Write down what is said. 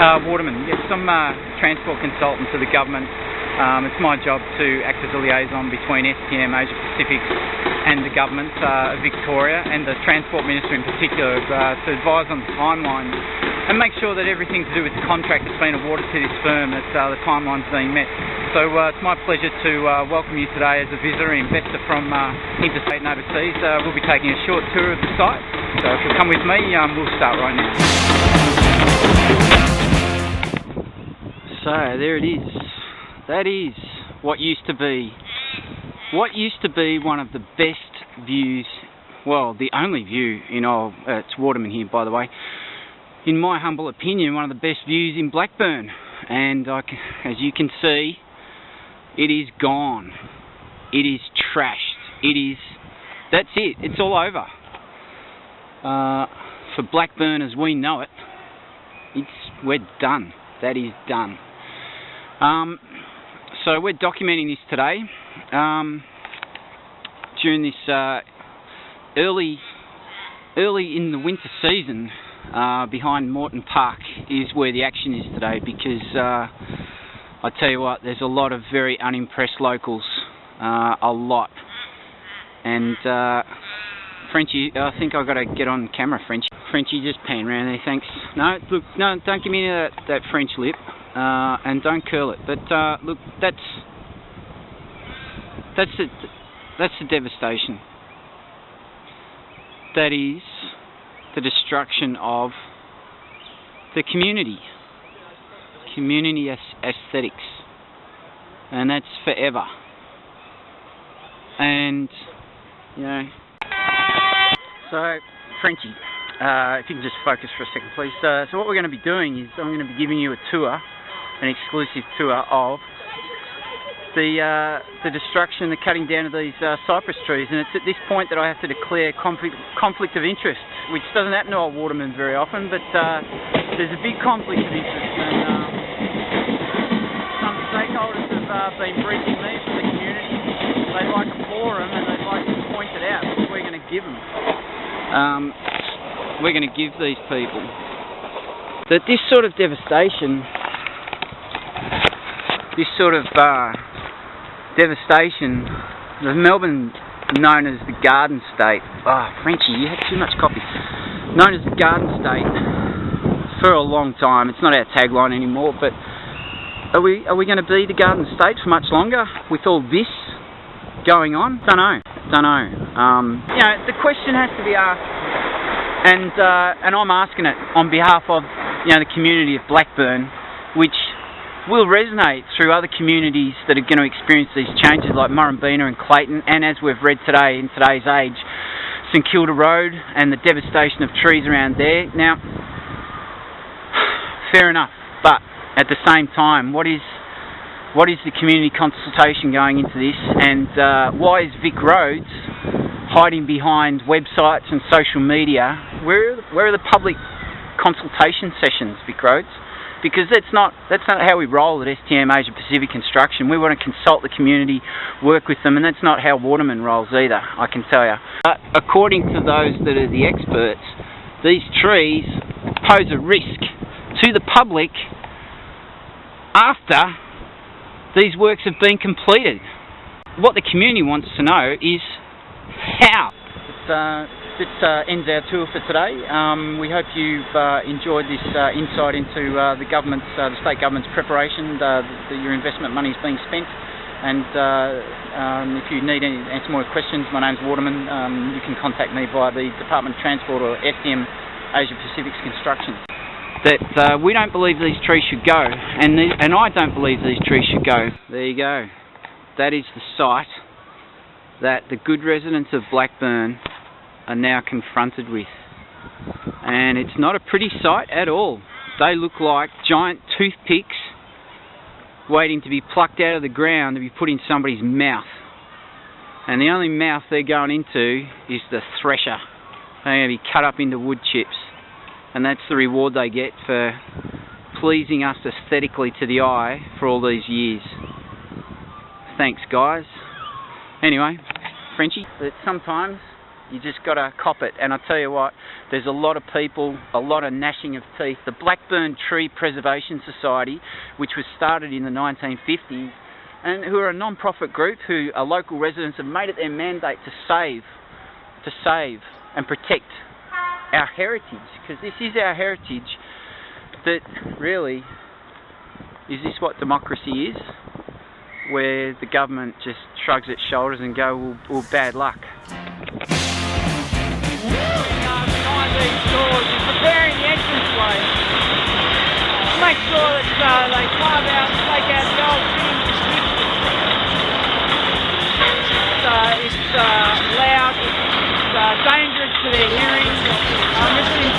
Waterman. Yes, I'm a transport consultant to the government. It's my job to act as a liaison between STM, Asia Pacific and the government of Victoria and the Transport Minister in particular to advise on the timeline and make sure that everything to do with the contract that's been awarded to this firm, that the timeline's being met. So it's my pleasure to welcome you today as a visitor and investor from interstate and overseas. We'll be taking a short tour of the site, so if you'll come with me, we'll start right now. So there it is. That is what used to be one of the best views, well, the only view in it's Waterman here, by the way, in my humble opinion, one of the best views in Blackburn. And as you can see, it is gone. It is trashed. That's it. It's all over. For Blackburn as we know it, we're done. That is done. So we're documenting this today. During this early in the winter season, behind Morton Park is where the action is today, because I tell you what, there's a lot of very unimpressed locals, a lot. And Frenchie, I think I've got to get on camera, Frenchie. Frenchie, just pan around there, thanks. No, look, no, don't give me that French lip, and don't curl it. But look, that's the devastation. That is the destruction of the community aesthetics, and that's forever. And you know, so Frenchie, if you can just focus for a second, please. So what we're going to be doing is I'm going to be giving you a tour, an exclusive tour of the destruction, the cutting down of these cypress trees, and it's at this point that I have to declare conflict of interest, which doesn't happen to old Waterman very often, but there's a big conflict of interest, and some stakeholders have been briefing me from the community. They'd like a forum and they'd like to point it out. We're going to give them. We're going to give these people that this sort of devastation, the Melbourne, known as the Garden State. Frenchie, you had too much coffee. Known as the Garden State for a long time. It's not our tagline anymore, but are we going to be the Garden State for much longer with all this going on? Don't know. You know, the question has to be asked, and I'm asking it on behalf of the community of Blackburn, which will resonate through other communities that are going to experience these changes, like Murrumbeena and Clayton, and as we've read today in today's age, St Kilda Road and the devastation of trees around there. Now, fair enough, but at the same time, what is the community consultation going into this, and why is Vic Roads hiding behind websites and social media? Where are the public consultation sessions, Vic Roads? Because that's not how we roll at STM Asia Pacific Construction. We want to consult the community, work with them, and that's not how Waterman rolls either, I can tell you. But according to those that are the experts, these trees pose a risk to the public after these works have been completed. What the community wants to know is how. This ends our tour for today. We hope you've enjoyed this insight into the state government's preparation, that your investment money is being spent. And if you need any more questions, my name's Waterman. You can contact me via the Department of Transport or STM Asia Pacific's Construction. That we don't believe these trees should go, and I don't believe these trees should go. There you go. That is the site that the good residents of Blackburn are now confronted with, and it's not a pretty sight at all. They look like giant toothpicks waiting to be plucked out of the ground to be put in somebody's mouth, and the only mouth they're going into is the thresher. They're going to be cut up into wood chips, and that's the reward they get for pleasing us aesthetically to the eye for all these years. Thanks, guys. Anyway, Frenchie, that sometimes You just got to cop it. And I tell you what, there's a lot of people, a lot of gnashing of teeth. The Blackburn Tree Preservation Society, which was started in the 1950s, and who are a non-profit group who are local residents, have made it their mandate to save and protect our heritage, because this is our heritage. That really, is this what democracy is? Where the government just shrugs its shoulders and go, well bad luck. Behind these doors is preparing the entranceway. Make sure that they carve out and take out the old things. It's loud, it's dangerous to their hearing. This is